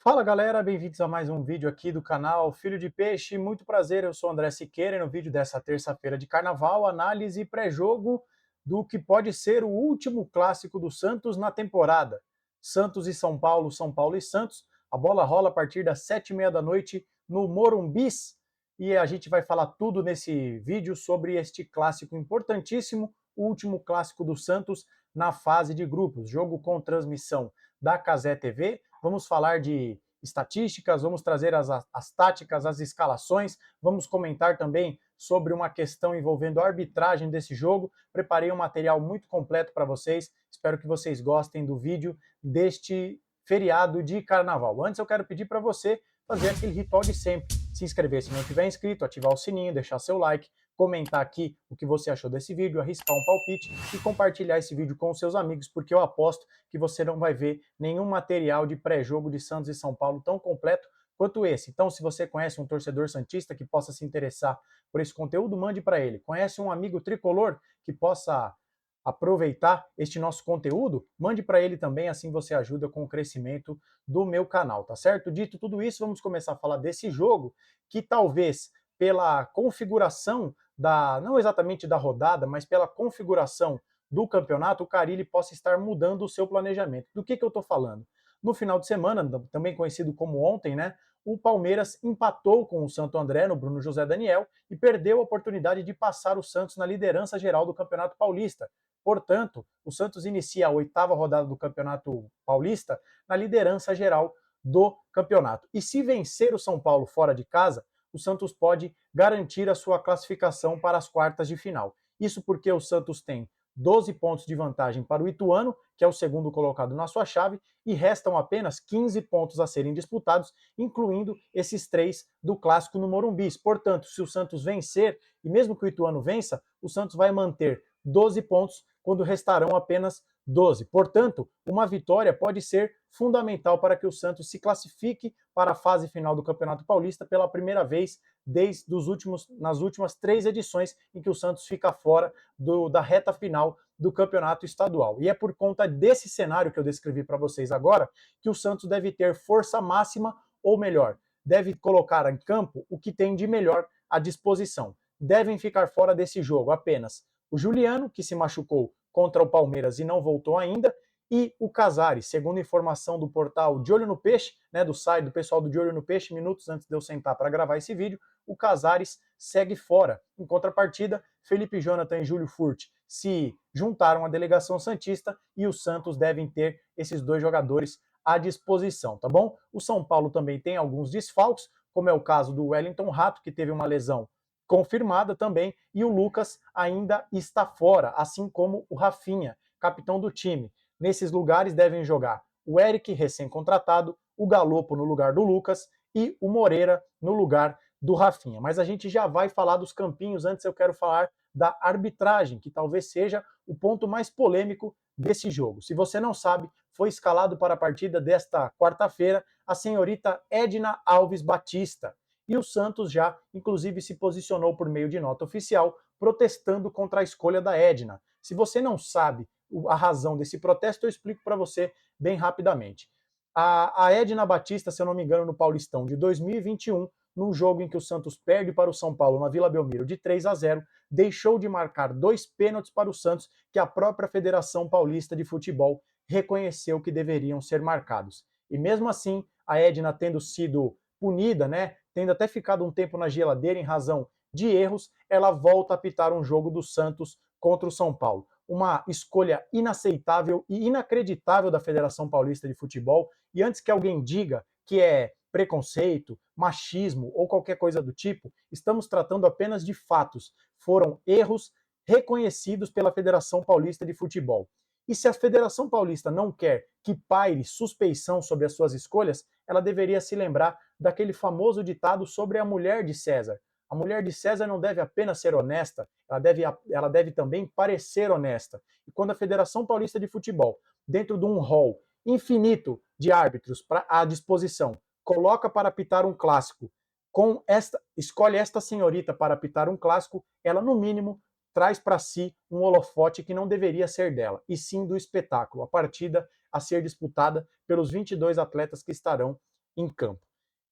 Fala galera, bem-vindos a mais um vídeo aqui do canal Filho de Peixe. Muito prazer, eu sou André Siqueira e no vídeo dessa terça-feira de carnaval, análise e pré-jogo do que pode ser o último clássico do Santos na temporada. Santos e São Paulo, São Paulo e Santos. A bola rola a partir das 7h30 da noite no Morumbis e a gente vai falar tudo nesse vídeo sobre este clássico importantíssimo, o último clássico do Santos na fase de grupos. Jogo com transmissão da Cazé TV. Vamos falar de estatísticas, vamos trazer as táticas, as escalações, vamos comentar também sobre uma questão envolvendo a arbitragem desse jogo. Preparei um material muito completo para vocês, espero que vocês gostem do vídeo deste feriado de carnaval. Antes eu quero pedir para você fazer aquele ritual de sempre, se inscrever se não tiver inscrito, ativar o sininho, deixar seu like, comentar aqui o que você achou desse vídeo, arriscar um palpite e compartilhar esse vídeo com os seus amigos, porque eu aposto que você não vai ver nenhum material de pré-jogo de Santos e São Paulo tão completo quanto esse. Então, se você conhece um torcedor santista que possa se interessar por esse conteúdo, mande para ele. Conhece um amigo tricolor que possa aproveitar este nosso conteúdo? Mande para ele também, assim você ajuda com o crescimento do meu canal, tá certo? Dito tudo isso, vamos começar a falar desse jogo que talvez pela configuração não exatamente da rodada, mas pela configuração do campeonato, o Carille possa estar mudando o seu planejamento. Do que eu estou falando? No final de semana, também conhecido como ontem, né, o Palmeiras empatou com o Santo André no Bruno José Daniel e perdeu a oportunidade de passar o Santos na liderança geral do Campeonato Paulista. Portanto, o Santos inicia a 8ª rodada do Campeonato Paulista na liderança geral do campeonato. E se vencer o São Paulo fora de casa, o Santos pode garantir a sua classificação para as quartas de final. Isso porque o Santos tem 12 pontos de vantagem para o Ituano, que é o segundo colocado na sua chave, e restam apenas 15 pontos a serem disputados, incluindo esses 3 do clássico no Morumbi. Portanto, se o Santos vencer, e mesmo que o Ituano vença, o Santos vai manter 12 pontos quando restarão apenas 12. Portanto, uma vitória pode ser fundamental para que o Santos se classifique para a fase final do Campeonato Paulista pela primeira vez nas últimas 3 edições em que o Santos fica fora da reta final do campeonato estadual. E é por conta desse cenário que eu descrevi para vocês agora que o Santos deve ter força máxima, ou melhor, deve colocar em campo o que tem de melhor à disposição. Devem ficar fora desse jogo apenas o Juliano, que se machucou contra o Palmeiras e não voltou ainda, e o Casares, segundo informação do portal De Olho no Peixe, né, do site do pessoal do De Olho no Peixe, minutos antes de eu sentar para gravar esse vídeo, o Casares segue fora. Em contrapartida, Felipe Jonathan e Júlio Furt se juntaram à delegação santista e o Santos devem ter esses 2 jogadores à disposição, tá bom? O São Paulo também tem alguns desfalques, como é o caso do Wellington Rato, que teve uma lesão confirmada também, e o Lucas ainda está fora, assim como o Rafinha, capitão do time. Nesses lugares devem jogar o Eric, recém-contratado, o Galopo no lugar do Lucas e o Moreira no lugar do Rafinha. Mas a gente já vai falar dos campinhos, antes eu quero falar da arbitragem, que talvez seja o ponto mais polêmico desse jogo. Se você não sabe, foi escalado para a partida desta quarta-feira a senhorita Edna Alves Batista. E o Santos já, inclusive, se posicionou por meio de nota oficial, protestando contra a escolha da Edna. Se você não sabe a razão desse protesto, eu explico para você bem rapidamente. A Edna Batista, se eu não me engano, no Paulistão de 2021, num jogo em que o Santos perde para o São Paulo na Vila Belmiro de 3-0, deixou de marcar 2 pênaltis para o Santos que a própria Federação Paulista de Futebol reconheceu que deveriam ser marcados. E mesmo assim, a Edna tendo sido punida, né, tendo até ficado um tempo na geladeira em razão de erros, ela volta a apitar um jogo do Santos contra o São Paulo. Uma escolha inaceitável e inacreditável da Federação Paulista de Futebol. E antes que alguém diga que é preconceito, machismo ou qualquer coisa do tipo, estamos tratando apenas de fatos. Foram erros reconhecidos pela Federação Paulista de Futebol. E se a Federação Paulista não quer que paire suspeição sobre as suas escolhas, ela deveria se lembrar daquele famoso ditado sobre a mulher de César. A mulher de César não deve apenas ser honesta, ela deve também parecer honesta. E quando a Federação Paulista de Futebol, dentro de um rol infinito de árbitros à disposição, coloca para apitar um clássico, escolhe esta senhorita para apitar um clássico, ela no mínimo traz para si um holofote que não deveria ser dela, e sim do espetáculo, a partida a ser disputada pelos 22 atletas que estarão em campo.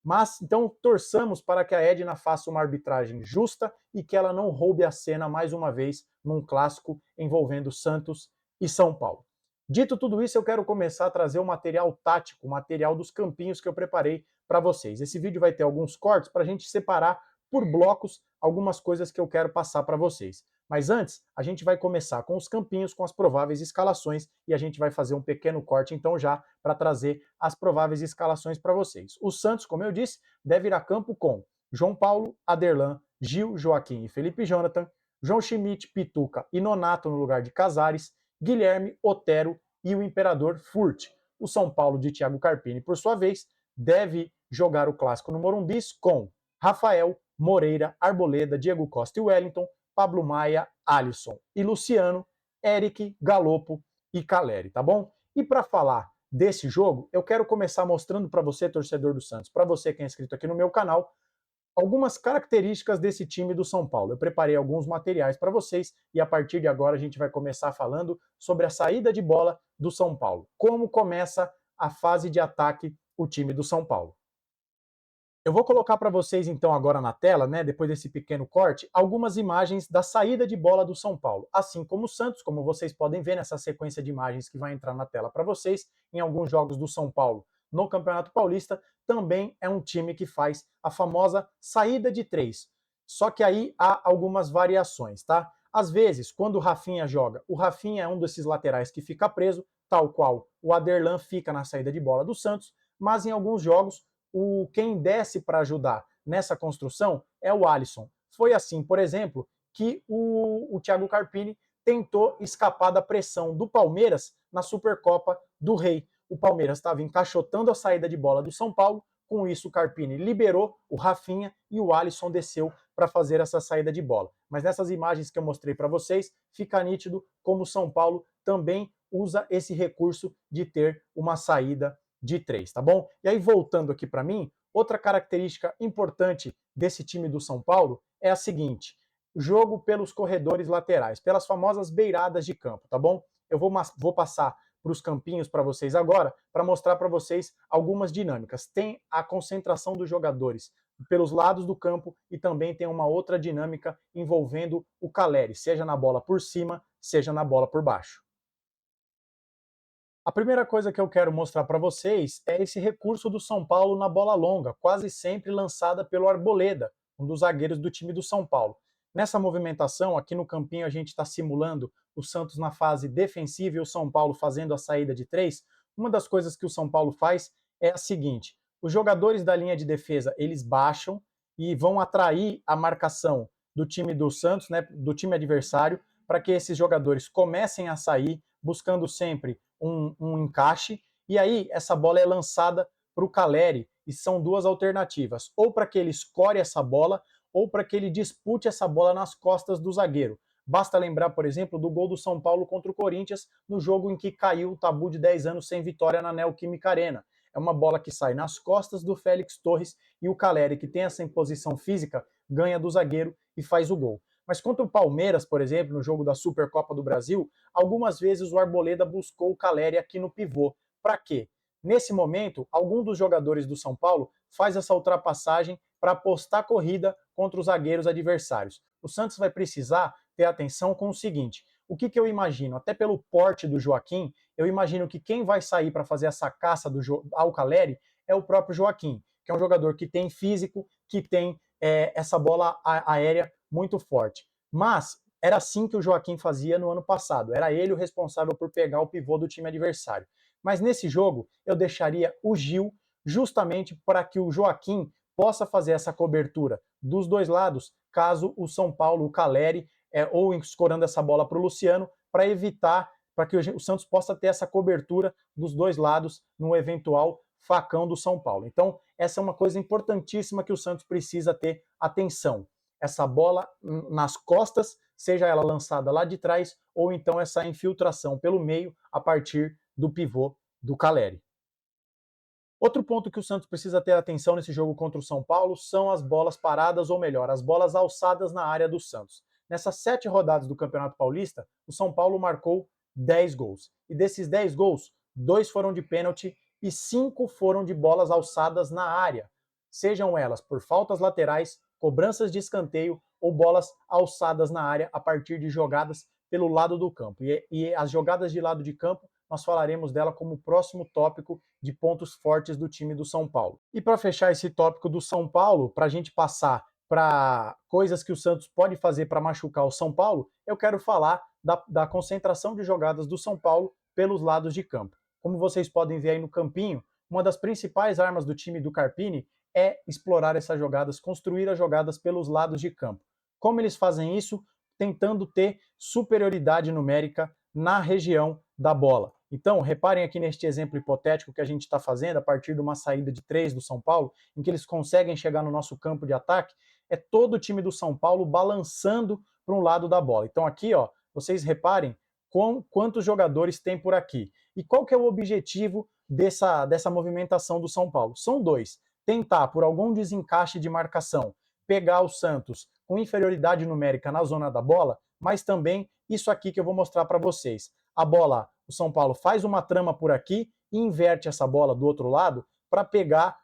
Mas então torçamos para que a Edna faça uma arbitragem justa e que ela não roube a cena mais uma vez num clássico envolvendo Santos e São Paulo. Dito tudo isso, eu quero começar a trazer o material tático, o material dos campinhos que eu preparei para vocês. Esse vídeo vai ter alguns cortes para a gente separar por blocos algumas coisas que eu quero passar para vocês. Mas antes, a gente vai começar com os campinhos, com as prováveis escalações, e a gente vai fazer um pequeno corte então já para trazer as prováveis escalações para vocês. O Santos, como eu disse, deve ir a campo com João Paulo, Aderlan, Gil, Joaquim e Felipe Jonathan, João Schmidt, Pituca e Nonato no lugar de Casares, Guilherme, Otero e o Imperador Furt. O São Paulo de Thiago Carpini, por sua vez, deve jogar o clássico no Morumbi com Rafael, Moreira, Arboleda, Diego Costa e Wellington, Pablo Maia, Alisson e Luciano, Eric, Galopo e Caleri, tá bom? E para falar desse jogo, eu quero começar mostrando para você, torcedor do Santos, para você que é inscrito aqui no meu canal, algumas características desse time do São Paulo. Eu preparei alguns materiais para vocês e a partir de agora a gente vai começar falando sobre a saída de bola do São Paulo. Como começa a fase de ataque o time do São Paulo. Eu vou colocar para vocês então agora na tela, né, depois desse pequeno corte, algumas imagens da saída de bola do São Paulo. Assim como o Santos, como vocês podem ver nessa sequência de imagens que vai entrar na tela para vocês, em alguns jogos do São Paulo no Campeonato Paulista, também é um time que faz a famosa saída de três. Só que aí há algumas variações, tá? Às vezes, quando o Rafinha joga, o Rafinha é um desses laterais que fica preso, tal qual o Aderlan fica na saída de bola do Santos, mas em alguns jogos quem desce para ajudar nessa construção é o Alisson. Foi assim, por exemplo, que o Thiago Carpini tentou escapar da pressão do Palmeiras na Supercopa do Rei. O Palmeiras estava encaixotando a saída de bola do São Paulo, com isso o Carpini liberou o Rafinha e o Alisson desceu para fazer essa saída de bola. Mas nessas imagens que eu mostrei para vocês, fica nítido como o São Paulo também usa esse recurso de ter uma saída de três, tá bom? E aí, voltando aqui para mim, outra característica importante desse time do São Paulo é a seguinte: jogo pelos corredores laterais, pelas famosas beiradas de campo, tá bom? Eu vou passar para os campinhos para vocês agora, para mostrar para vocês algumas dinâmicas. Tem a concentração dos jogadores pelos lados do campo e também tem uma outra dinâmica envolvendo o Caleri, seja na bola por cima, seja na bola por baixo. A primeira coisa que eu quero mostrar para vocês é esse recurso do São Paulo na bola longa, quase sempre lançada pelo Arboleda, um dos zagueiros do time do São Paulo. Nessa movimentação, aqui no campinho a gente está simulando o Santos na fase defensiva e o São Paulo fazendo a saída de três. Uma das coisas que o São Paulo faz é a seguinte: os jogadores da linha de defesa, eles baixam e vão atrair a marcação do time do Santos, né, do time adversário, para que esses jogadores comecem a sair, buscando sempre um encaixe, e aí essa bola é lançada para o Caleri, e são duas alternativas, ou para que ele escore essa bola, ou para que ele dispute essa bola nas costas do zagueiro. Basta lembrar, por exemplo, do gol do São Paulo contra o Corinthians, no jogo em que caiu o tabu de 10 anos sem vitória na Neoquímica Arena. É uma bola que sai nas costas do Félix Torres, e o Caleri, que tem essa imposição física, ganha do zagueiro e faz o gol. Mas contra o Palmeiras, por exemplo, no jogo da Supercopa do Brasil, algumas vezes o Arboleda buscou o Caleri aqui no pivô. Para quê? Nesse momento, algum dos jogadores do São Paulo faz essa ultrapassagem para apostar a corrida contra os zagueiros adversários. O Santos vai precisar ter atenção com o seguinte: o que eu imagino? Até pelo porte do Joaquim, eu imagino que quem vai sair para fazer essa caça ao Caleri é o próprio Joaquim, que é um jogador que tem físico, que tem essa bola aérea muito forte. Mas era assim que o Joaquim fazia no ano passado. Era ele o responsável por pegar o pivô do time adversário. Mas nesse jogo, eu deixaria o Gil justamente para que o Joaquim possa fazer essa cobertura dos dois lados, caso o São Paulo, o Caleri, ou escorando essa bola para o Luciano, para evitar, para que o Santos possa ter essa cobertura dos dois lados no eventual facão do São Paulo. Então, essa é uma coisa importantíssima que o Santos precisa ter atenção. Essa bola nas costas, seja ela lançada lá de trás, ou então essa infiltração pelo meio a partir do pivô do Caleri. Outro ponto que o Santos precisa ter atenção nesse jogo contra o São Paulo são as bolas paradas, ou melhor, as bolas alçadas na área do Santos. Nessas 7 rodadas do Campeonato Paulista, o São Paulo marcou 10 gols. E desses 10 gols, 2 foram de pênalti e 5 foram de bolas alçadas na área, sejam elas por faltas laterais, cobranças de escanteio ou bolas alçadas na área a partir de jogadas pelo lado do campo. E as jogadas de lado de campo, nós falaremos dela como próximo tópico de pontos fortes do time do São Paulo. E para fechar esse tópico do São Paulo, para a gente passar para coisas que o Santos pode fazer para machucar o São Paulo, eu quero falar da concentração de jogadas do São Paulo pelos lados de campo. Como vocês podem ver aí no campinho, uma das principais armas do time do Carpini é explorar essas jogadas, construir as jogadas pelos lados de campo. Como eles fazem isso? Tentando ter superioridade numérica na região da bola. Então, reparem aqui neste exemplo hipotético que a gente está fazendo a partir de uma saída de 3 do São Paulo, em que eles conseguem chegar no nosso campo de ataque, é todo o time do São Paulo balançando para um lado da bola. Então aqui, ó, vocês reparem quantos jogadores tem por aqui. E qual que é o objetivo dessa movimentação do São Paulo? São dois. Tentar, por algum desencaixe de marcação, pegar o Santos com inferioridade numérica na zona da bola, mas também isso aqui que eu vou mostrar para vocês. A bola, o São Paulo faz uma trama por aqui e inverte essa bola do outro lado para pegar,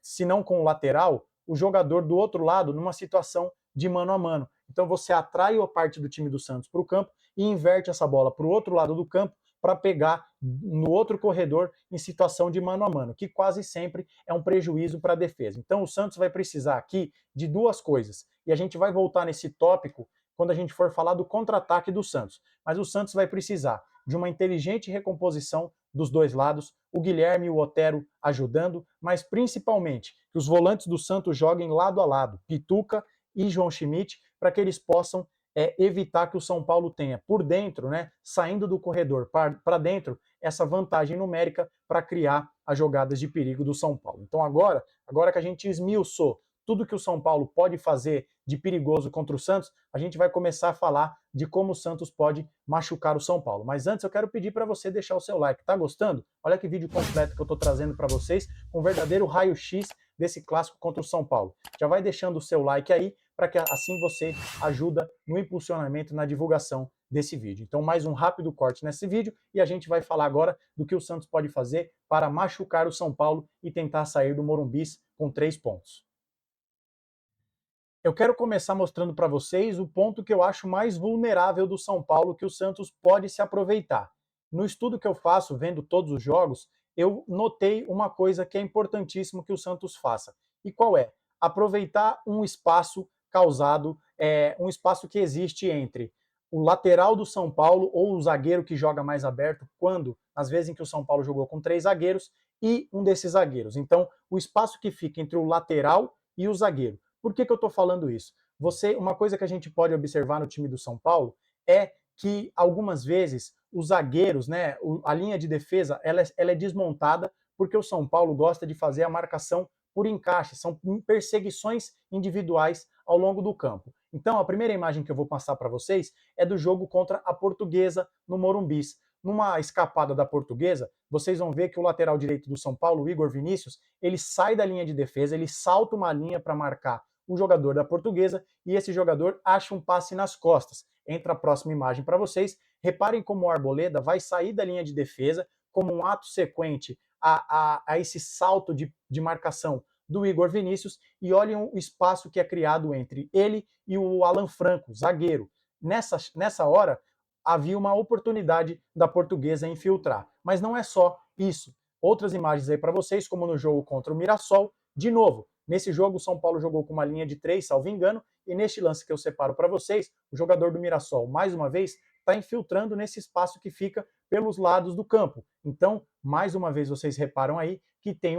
se não com o lateral, o jogador do outro lado numa situação de mano a mano. Então você atrai a parte do time do Santos para o campo e inverte essa bola para o outro lado do campo para pegar no outro corredor em situação de mano a mano, que quase sempre é um prejuízo para a defesa. Então o Santos vai precisar aqui de duas coisas, e a gente vai voltar nesse tópico quando a gente for falar do contra-ataque do Santos. Mas o Santos vai precisar de uma inteligente recomposição dos dois lados, o Guilherme e o Otero ajudando, mas principalmente que os volantes do Santos joguem lado a lado, Pituca e João Schmidt, para que eles possam evitar que o São Paulo tenha por dentro, né, saindo do corredor para dentro, essa vantagem numérica para criar as jogadas de perigo do São Paulo. Então agora que a gente esmiuçou tudo que o São Paulo pode fazer de perigoso contra o Santos, a gente vai começar a falar de como o Santos pode machucar o São Paulo. Mas antes eu quero pedir para você deixar o seu like. Tá gostando? Olha que vídeo completo que eu estou trazendo para vocês, com um verdadeiro raio-x desse clássico contra o São Paulo. Já vai deixando o seu like aí, para que assim você ajuda no impulsionamento, na divulgação desse vídeo. Então mais um rápido corte nesse vídeo e a gente vai falar agora do que o Santos pode fazer para machucar o São Paulo e tentar sair do Morumbis com 3 pontos. Eu quero começar mostrando para vocês o ponto que eu acho mais vulnerável do São Paulo, que o Santos pode se aproveitar. No estudo que eu faço, vendo todos os jogos, eu notei uma coisa que é importantíssimo que o Santos faça. E qual é? Aproveitar um espaço causado, um espaço que existe entre o lateral do São Paulo ou o zagueiro que joga mais aberto, quando, às vezes em que o São Paulo jogou com 3 zagueiros, e um desses zagueiros. Então, o espaço que fica entre o lateral e o zagueiro. Por que eu estou falando isso? Uma coisa que a gente pode observar no time do São Paulo é que algumas vezes os zagueiros, né, a linha de defesa, ela é desmontada porque o São Paulo gosta de fazer a marcação por encaixe, são perseguições individuais ao longo do campo. Então, a primeira imagem que eu vou passar para vocês é do jogo contra a Portuguesa no Morumbis. Numa escapada da Portuguesa, vocês vão ver que o lateral direito do São Paulo, o Igor Vinícius, ele sai da linha de defesa, ele salta uma linha para marcar um jogador da Portuguesa e esse jogador acha um passe nas costas. Entra a próxima imagem para vocês. Reparem como o Arboleda vai sair da linha de defesa como um ato sequente a esse salto de marcação do Igor Vinícius e olhem o espaço que é criado entre ele e o Alan Franco, zagueiro. Nessa hora, havia uma oportunidade da Portuguesa infiltrar. Mas não é só isso. Outras imagens aí para vocês, como no jogo contra o Mirassol, de novo, nesse jogo o São Paulo jogou com uma linha de 3, salvo engano, e neste lance que eu separo para vocês, o jogador do Mirassol, mais uma vez, está infiltrando nesse espaço que fica pelos lados do campo. Então, mais uma vez, vocês reparam aí que tem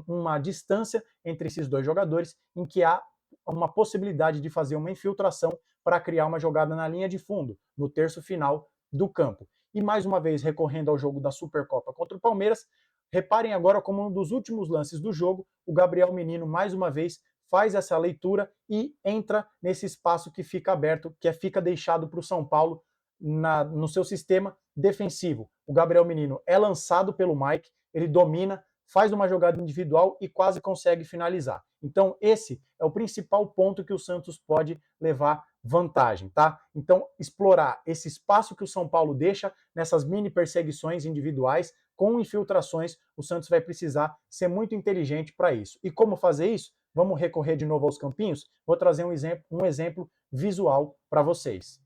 uma distância entre esses dois jogadores, em que há uma possibilidade de fazer uma infiltração para criar uma jogada na linha de fundo, no terço final do campo. E mais uma vez, recorrendo ao jogo da Supercopa contra o Palmeiras, reparem agora como um dos últimos lances do jogo, o Gabriel Menino, mais uma vez, faz essa leitura e entra nesse espaço que fica aberto, que fica deixado para o São Paulo no seu sistema defensivo. O Gabriel Menino é lançado pelo Mike, ele domina, faz uma jogada individual e quase consegue finalizar. Então esse é o principal ponto que o Santos pode levar vantagem, tá? Então explorar esse espaço que o São Paulo deixa nessas mini perseguições individuais com infiltrações. O Santos vai precisar ser muito inteligente para isso. E como fazer isso? Vamos recorrer de novo aos campinhos? Vou trazer um exemplo visual para vocês.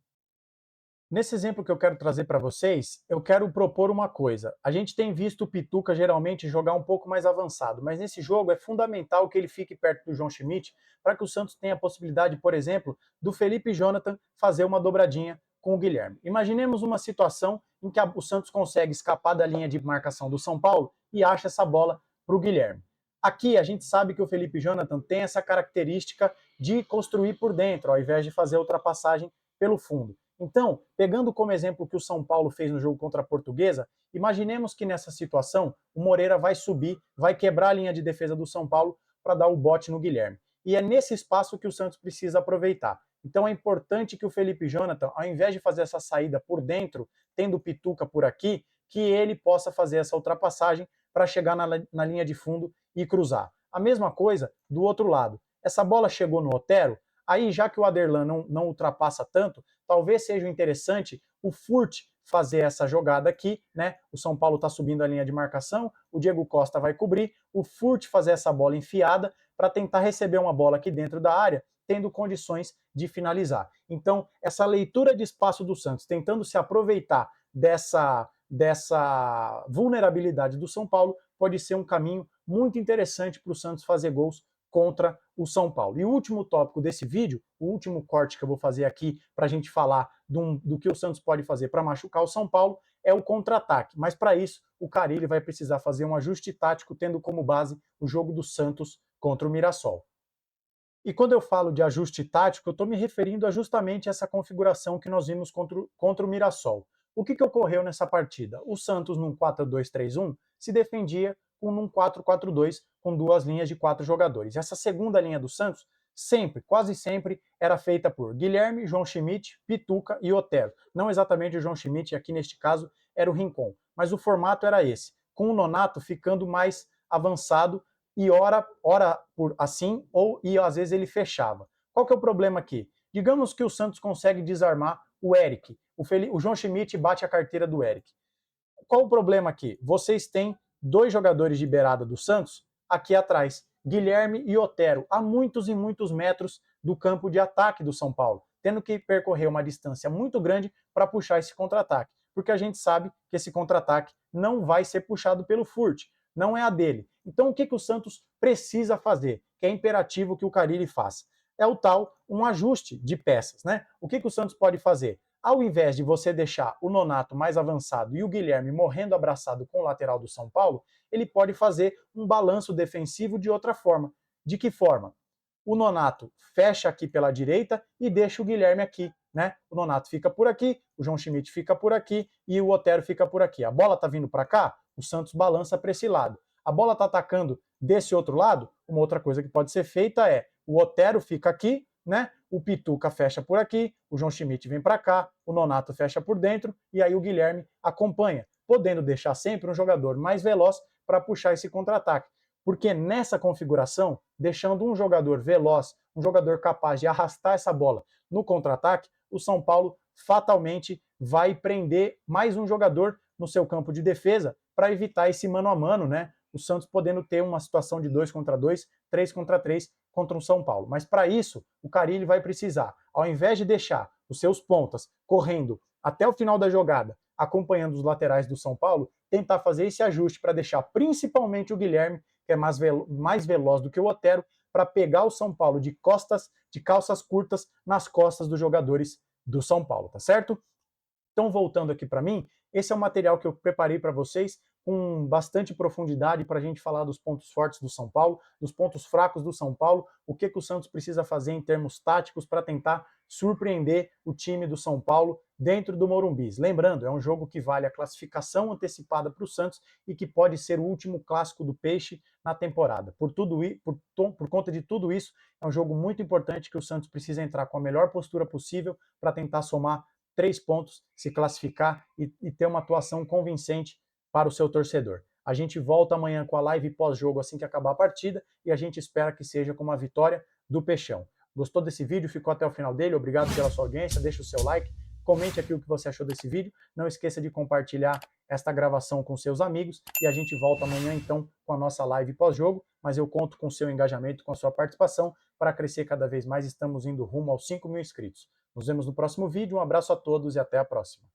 Nesse exemplo que eu quero trazer para vocês, eu quero propor uma coisa. A gente tem visto o Pituca geralmente jogar um pouco mais avançado, mas nesse jogo é fundamental que ele fique perto do João Schmidt para que o Santos tenha a possibilidade, por exemplo, do Felipe Jonathan fazer uma dobradinha com o Guilherme. Imaginemos uma situação em que o Santos consegue escapar da linha de marcação do São Paulo e acha essa bola para o Guilherme. Aqui a gente sabe que o Felipe Jonathan tem essa característica de construir por dentro, ao invés de fazer a ultrapassagem pelo fundo. Então, pegando como exemplo o que o São Paulo fez no jogo contra a Portuguesa, imaginemos que nessa situação o Moreira vai subir, vai quebrar a linha de defesa do São Paulo para dar o bote no Guilherme. E é nesse espaço que o Santos precisa aproveitar. Então é importante que o Felipe Jonathan, ao invés de fazer essa saída por dentro, tendo o Pituca por aqui, que ele possa fazer essa ultrapassagem para chegar na linha de fundo e cruzar. A mesma coisa do outro lado. Essa bola chegou no Otero, aí já que o Aderlan não ultrapassa tanto, talvez seja interessante o Furt fazer essa jogada aqui, né? O São Paulo está subindo a linha de marcação, o Diego Costa vai cobrir, o Furt fazer essa bola enfiada para tentar receber uma bola aqui dentro da área, tendo condições de finalizar. Então, essa leitura de espaço do Santos, tentando se aproveitar dessa vulnerabilidade do São Paulo, pode ser um caminho muito interessante para o Santos fazer gols contra o São Paulo. E o último tópico desse vídeo, o último corte que eu vou fazer aqui para a gente falar do que o Santos pode fazer para machucar o São Paulo, é o contra-ataque. Mas para isso, o Carille vai precisar fazer um ajuste tático, tendo como base o jogo do Santos contra o Mirassol. E quando eu falo de ajuste tático, eu estou me referindo a justamente essa configuração que nós vimos contra o Mirassol. O que ocorreu nessa partida? O Santos, num 4-2-3-1, se defendia num 4-4-2, com duas linhas de 4 jogadores. Essa segunda linha do Santos, quase sempre, era feita por Guilherme, João Schmidt, Pituca e Otero. Não exatamente o João Schmidt, aqui neste caso era o Rincon, mas o formato era esse, com o Nonato ficando mais avançado e ora por assim, e às vezes ele fechava. Qual que é o problema aqui? Digamos que o Santos consegue desarmar o Eric, o João Schmidt bate a carteira do Eric. Qual o problema aqui? Vocês têm 2 jogadores de beirada do Santos aqui atrás, Guilherme e Otero, a muitos e muitos metros do campo de ataque do São Paulo, tendo que percorrer uma distância muito grande para puxar esse contra-ataque, porque a gente sabe que esse contra-ataque não vai ser puxado pelo Furt, não é a dele. Então o que o Santos precisa fazer, que é imperativo que o Carille faça? É o tal, um ajuste de peças, né? O que o Santos pode fazer? Ao invés de você deixar o Nonato mais avançado e o Guilherme morrendo abraçado com o lateral do São Paulo, ele pode fazer um balanço defensivo de outra forma. De que forma? O Nonato fecha aqui pela direita e deixa o Guilherme aqui, né? O Nonato fica por aqui, o João Schmidt fica por aqui e o Otero fica por aqui. A bola tá vindo para cá, o Santos balança para esse lado. A bola tá atacando desse outro lado, uma outra coisa que pode ser feita é o Otero fica aqui, né? O Pituca fecha por aqui, o João Schmidt vem para cá, o Nonato fecha por dentro e aí o Guilherme acompanha, podendo deixar sempre um jogador mais veloz para puxar esse contra-ataque. Porque nessa configuração, deixando um jogador veloz, um jogador capaz de arrastar essa bola no contra-ataque, o São Paulo fatalmente vai prender mais um jogador no seu campo de defesa para evitar esse mano a mano, né? O Santos podendo ter uma situação de 2 contra 2, 3 contra 3 contra o São Paulo. Mas para isso, o Carille vai precisar, ao invés de deixar os seus pontas correndo até o final da jogada, acompanhando os laterais do São Paulo, tentar fazer esse ajuste para deixar principalmente o Guilherme, que é mais veloz do que o Otero, para pegar o São Paulo de calças curtas nas costas dos jogadores do São Paulo, tá certo? Então, voltando aqui para mim, esse é o material que eu preparei para vocês com bastante profundidade para a gente falar dos pontos fortes do São Paulo, dos pontos fracos do São Paulo, o que o Santos precisa fazer em termos táticos para tentar surpreender o time do São Paulo dentro do Morumbi. Lembrando, é um jogo que vale a classificação antecipada para o Santos e que pode ser o último clássico do Peixe na temporada. Por conta de tudo isso, é um jogo muito importante que o Santos precisa entrar com a melhor postura possível para tentar somar 3 pontos, se classificar e ter uma atuação convincente para o seu torcedor. A gente volta amanhã com a live pós-jogo assim que acabar a partida e a gente espera que seja com uma vitória do Peixão. Gostou desse vídeo? Ficou até o final dele? Obrigado pela sua audiência, deixa o seu like, comente aqui o que você achou desse vídeo, não esqueça de compartilhar esta gravação com seus amigos e a gente volta amanhã então com a nossa live pós-jogo, mas eu conto com o seu engajamento, com a sua participação para crescer cada vez mais. Estamos indo rumo aos 5.000 inscritos. Nos vemos no próximo vídeo, um abraço a todos e até a próxima.